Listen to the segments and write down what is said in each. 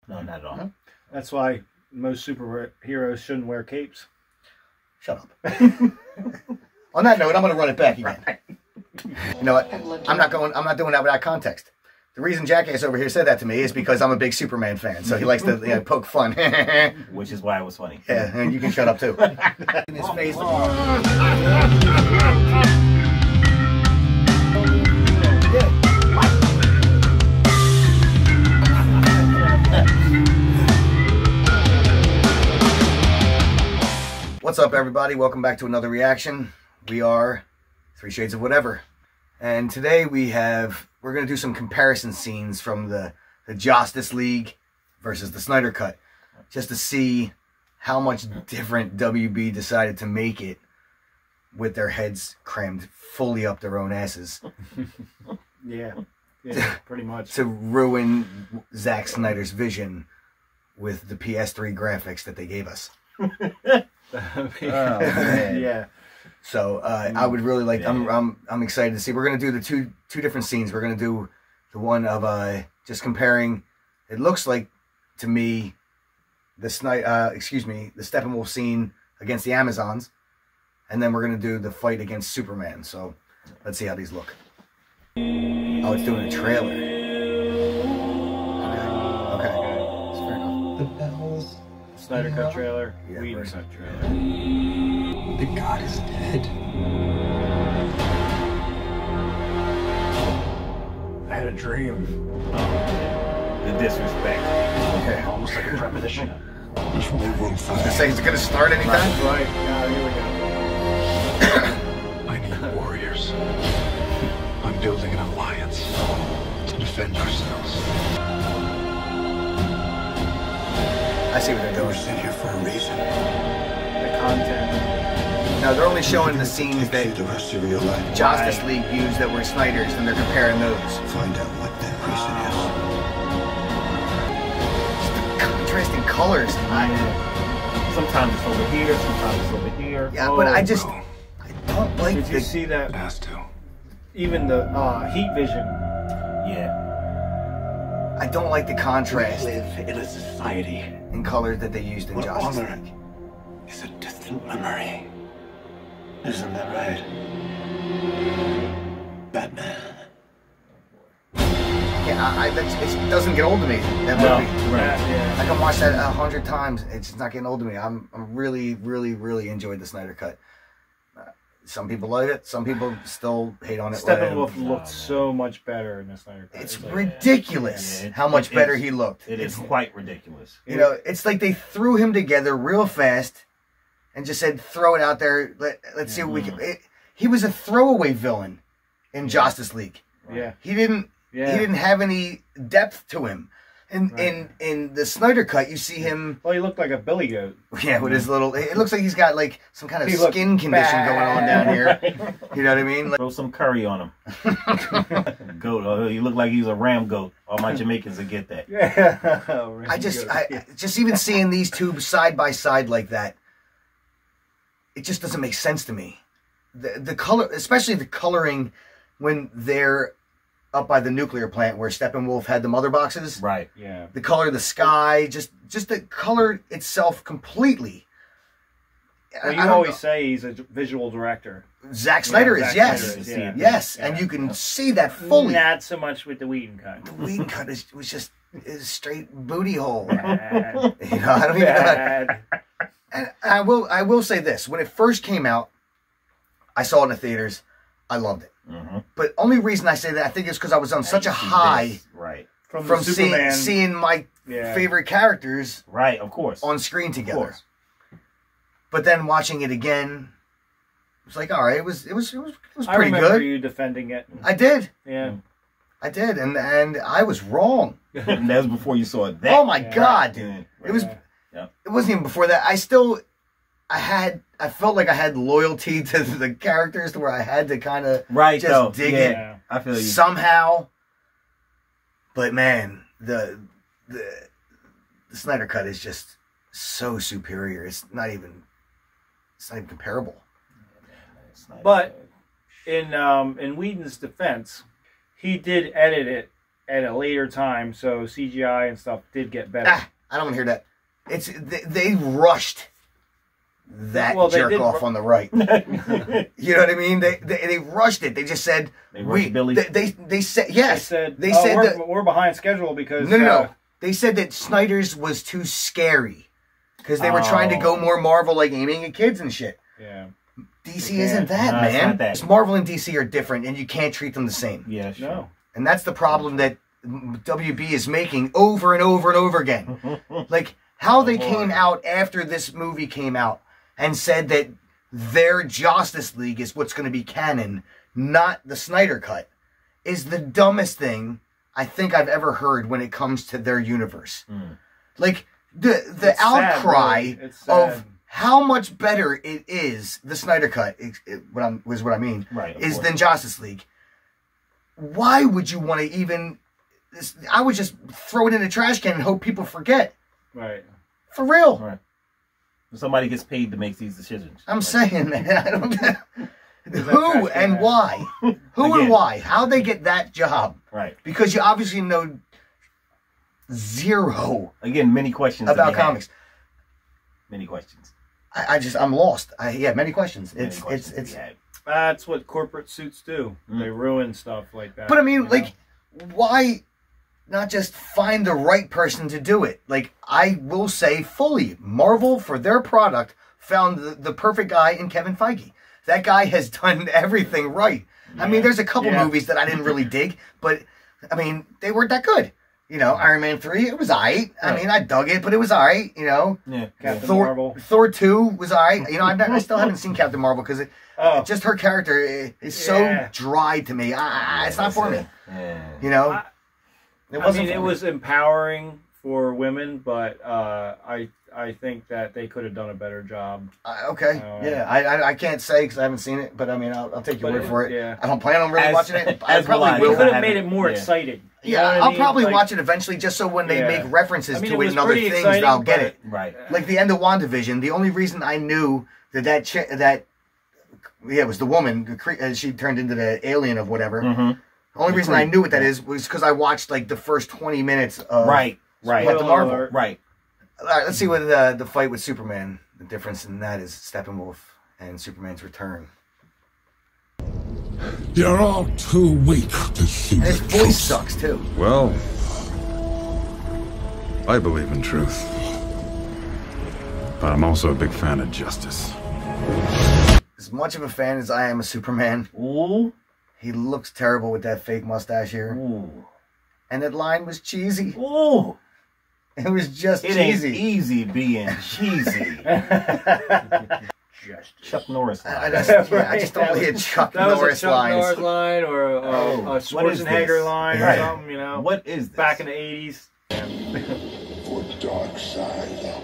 No, not at all. No? That's why most superheroes shouldn't wear capes. Shut up. On that note, I'm going to run it back again. You know what? I'm not doing that without context. The reason Jackass over here said that to me is because I'm a big Superman fan, so he likes to poke fun. Which is why it was funny. Yeah, and you can shut up too. In his face. What's up, everybody? Welcome back to another reaction. We are Three Shades of Whatever. And today we're going to do some comparison scenes from the Josstice League versus the Snyder Cut. Just to see how much different WB decided to make it with their heads crammed fully up their own asses. Yeah, pretty much. To ruin Zack Snyder's vision with the PS3 graphics that they gave us. Yeah. So I would really like. I'm excited to see. We're gonna do the two different scenes. We're gonna do the one of just comparing. It looks like to me the Steppenwolf scene against the Amazons, and then we're gonna do the fight against Superman. So let's see how these look. Oh, it's doing a trailer. Okay. That's fair enough. The bells. Snyder Cut trailer. Yeah, Whedon right. Cut trailer. The god is dead. I had a dream. The disrespect. Okay. Almost like a premonition. There's no room for I say, is it gonna start anytime? Right. Yeah, here we go. I need warriors. I'm building an alliance to defend ourselves. I see what they're We're doing. sent here for a reason. The content. No, they're only showing the scenes that Take you the rest of your life. Josstice League used that were Snyder's, and they're comparing those. Find out what that reason Contrasting colors. Sometimes it's over here, sometimes it's over here. Yeah, but I don't like Did you see is. that? Has to. Even the heat vision. Yeah. I don't like the contrast We live in a society in colors that they used in where Josstice honor League. is a distant memory. Isn't that right? Batman. Yeah, it doesn't get old to me. That No, movie. right. Yeah. I can watch that 100 times. It's not getting old to me. I'm really, really, really enjoyed the Snyder Cut. Some people like it. Some people still hate on it. Steppenwolf looked so much better in the Snyder Cut. It's like, ridiculous how much better he looked. It is quite ridiculous. You know, it's like they threw him together real fast and just said, throw it out there. Let's see what we can. He was a throwaway villain in Josstice League. Yeah. He didn't have any depth to him. And in the Snyder Cut, you see him. Well, he looked like a billy goat. Yeah, with his little. It looks like he's got like some kind of He looked skin condition bad. going on down here. You know what I mean? Like, Throw some curry on him. Goat. Oh, he looked like he was a ram goat. All my Jamaicans will get that. Yeah. I just even seeing these two side by side like that, it just doesn't make sense to me. The color, especially the coloring when they're up by the nuclear plant where Steppenwolf had the mother boxes. Right. Yeah. The color of the sky, just the color itself completely. Well, you I don't always know. say he's a visual director. Zack Snyder Yeah, is, Zack yes. Snyder is, yeah. Yes, Yeah. and you can see that fully. Not so much with the Whedon Cut. The Whedon Cut was just a straight booty hole. Bad. You know, I don't even know. Bad. And I will say this: when it first came out, I saw it in the theaters. I loved it. But only reason I say that I think is because I was on such a high Right. from seeing my favorite characters Right, of course. on screen together. Of course. But then watching it again, it was like, all right, it was I pretty remember good. you defending it. I did, Yeah. and I was wrong. And that was before you saw that. Oh my God, dude! Right. It was. Yeah. It wasn't even before that. I felt like I had loyalty to the characters to where I had to kind of just dig it I feel you. somehow. But man, the Snyder Cut is just so superior. It's not even comparable. But in Whedon's defense, he did edit it at a later time, so CGI and stuff did get better. I don't want to hear that. It's they rushed that jerk off on the right. You know what I mean? They rushed it. They just said they said yes. They said we're behind schedule because no. They said that Snyder's was too scary because they were trying to go more Marvel, like aiming at kids and shit. Yeah. DC isn't that, man. It's Marvel and DC are different, and you can't treat them the same. Yeah, sure. No. And that's the problem that WB is making over and over and over again. Like how they came out after this movie came out and said that their Josstice League is what's going to be canon, not the Snyder Cut, is the dumbest thing I think I've ever heard when it comes to their universe. Like the outcry of how much better it is, the Snyder Cut was what I mean, is than Josstice League. Why would you want to even? I would just throw it in a trash can and hope people forget. Right. For real. Right. Somebody gets paid to make these decisions. I'm saying, man. I don't. Who and why? Who and why? How'd they get that job? Right. Because you obviously know zero. Again, many questions about comics. Many questions. I'm lost. Many questions. It's that's what corporate suits do. They ruin stuff like that. But I mean, like, why not just find the right person to do it? Like, I will say fully, Marvel, for their product, found the perfect guy in Kevin Feige. That guy has done everything right. I mean, there's a couple movies that I didn't really dig, but, I mean, they weren't that good. You know, Iron Man 3, it was alright. I mean, I dug it, but it was alright, you know. Yeah. Captain Marvel. Thor 2 was alright. You know, I still haven't seen Captain Marvel because just her character is so dry to me. It's not for me. You know? It was empowering for women, but I think that they could have done a better job. I can't say because I haven't seen it, but I mean, I'll take your word for it. Yeah. I don't plan on really watching it. I probably will. Could have made it more exciting. I'll probably watch it eventually, just so when they make references to it and other things, I'll get it. Right. Like the end of WandaVision, the only reason I knew that it was the woman, she turned into the alien of whatever. The only reason I knew what that is was because I watched like the first 20 minutes of Captain Marvel. Right. All right, let's see what the fight with Superman, the difference in that is Steppenwolf and Superman's return. You're all too weak to see. And his voice sucks too. Well, I believe in truth, but I'm also a big fan of justice. As much of a fan as I am of Superman, he looks terrible with that fake mustache here. And that line was cheesy. It was just cheesy. It ain't easy being cheesy. Chuck Norris line. I just don't hear Chuck Norris lines. Norris line or a Schwarzenegger line or something, you know. What is this? Back in the 80s. For dark side.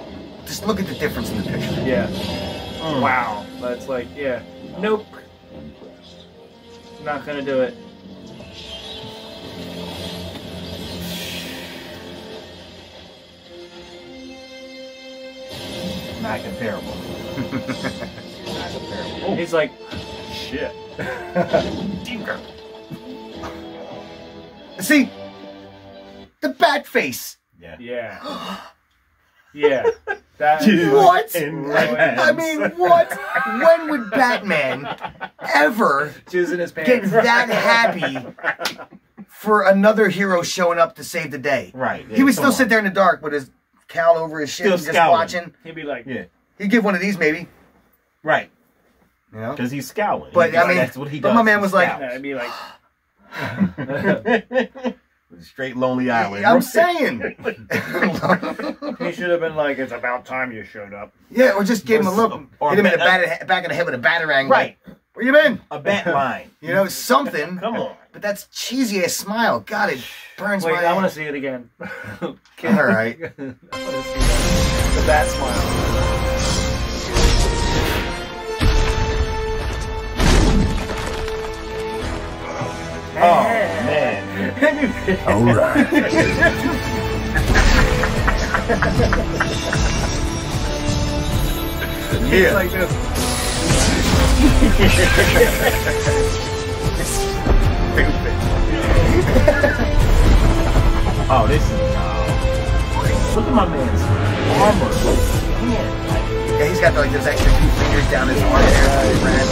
Just look at the difference in the picture. Yeah. Wow. That's like, nope. Not gonna do it. Not comparable. Not comparable. He's like, shit. See? The bat face. Yeah. Yeah. That, what? I mean, what? When would Batman ever Jizz in his get pants. that happy for another hero showing up to save the day? Right. He would still sit there in the dark with his cowl over his shit, Still just scowling. watching. He'd be like, He'd give one of these maybe. Right. You know? Because he's scowling. But I mean, that's what he does. But my man was like, I'd be like, straight Lonely Island. I'm saying. he should have been like, it's about time you showed up. Yeah, or just give him a look. Or Hit him in the back of the head with a batarang. Right. Like, where you been? A bat line. You know, something. Come on. But that's cheesy ass smile. God, it burns Wait, my I want to see it again. All right. I want to see that. The bat smile. Oh, man. All right. Yeah. Like this. Oh, this is look at my man's armor. Man, Yeah, he's got like those extra 2 fingers down his arm there.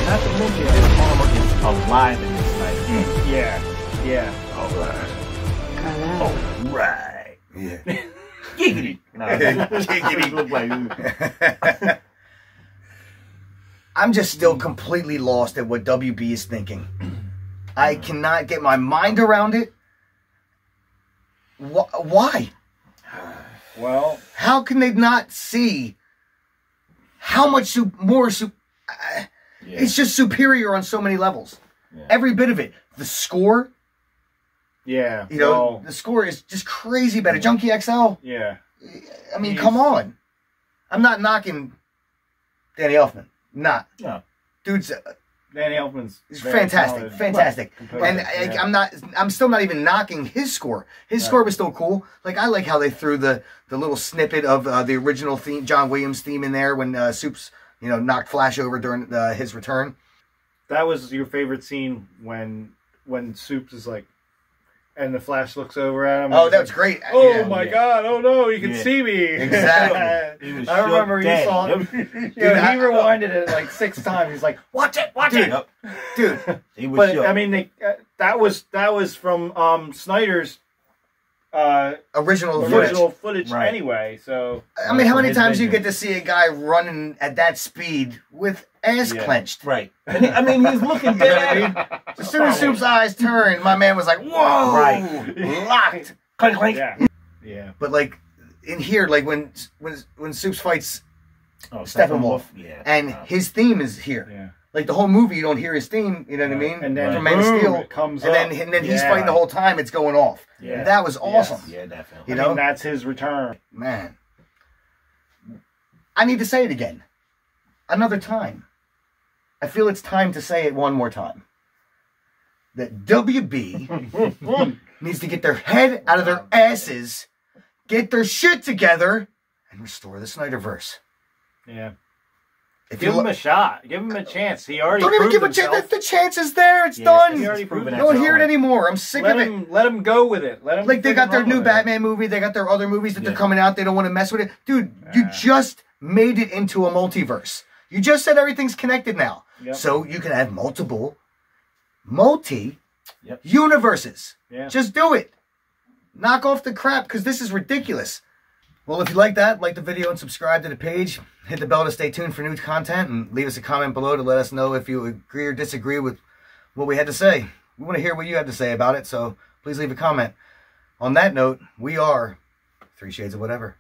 not to mention his armor is alive in this night. Yeah. All right. Right. Yeah. Giggity. No, Giggity. look like I'm just still completely lost at what WB is thinking. I cannot get my mind around it. Why? Well, How can they not see how much more? It's just superior on so many levels. Yeah. Every bit of it. The score, yeah. you know, well, the score is just crazy better. Junkie XL. yeah. I mean, come on. I'm not knocking Danny Elfman. Not. Yeah. Dude's Danny Elfman's he's very fantastic. talented. Fantastic. Composer, And yeah. I'm still not even knocking his score. His score was still cool. Like, I like how they threw the little snippet of the original theme, John Williams theme in there when Soups, you know, knocked Flash over during his return. That was your favorite scene when Soups is like, and the Flash looks over at him. Oh, and that he's was great. like, oh Yeah. my God! Oh no, he can Yeah. see me. Exactly. He was I remember shook you saw daddy. him. Dude, He rewinded it like 6 times. He's like, "Watch it, watch it." Yep. Dude, He was But shook. I mean, that was from Snyder's original footage Right. anyway. So I mean, how From many his times do you vision. get to see a guy running at that speed with ass Yeah. clenched? Right. And I mean, he's looking dead. As soon as Soup's eyes turned, my man was like, "Whoa!" Right. Locked. Clank, clank. yeah. But like in here, like when Soups fights Oh, Steppenwolf, Yeah. and his theme is here. Yeah. Like the whole movie, you don't hear his theme. You know what I mean? And then from Man of boom, Steel, it comes and up. then he's Yeah. fighting the whole time. It's going off. Yeah. That was awesome. Yeah, definitely. You I know, mean, that's his return. man. I need to say it again, another time. I feel it's time to say it one more time. That WB needs to get their head out of their asses, get their shit together, and restore the Snyderverse. Yeah. If Give you him a shot. Give him a chance. He already don't even proved give a himself. chance. The chance is there. It's Yes, done. He already proved proven it. Don't hear it himself. anymore. I'm sick of it. Let him go with it. Let him. Like, they got their freaking new run with it. Batman movie. They got their other movies that they're Yeah. coming out. They don't want to mess with it. Dude, you just made it into a multiverse. You just said everything's connected now. Yep. So you can have multiple Yep. universes. Yeah. Just do it. Knock off the crap, because this is ridiculous. Well, if you like that, like the video and subscribe to the page. Hit the bell to stay tuned for new content, and leave us a comment below to let us know if you agree or disagree with what we had to say. We want to hear what you have to say about it, so please leave a comment. On that note, we are 3 Shades of Whatever.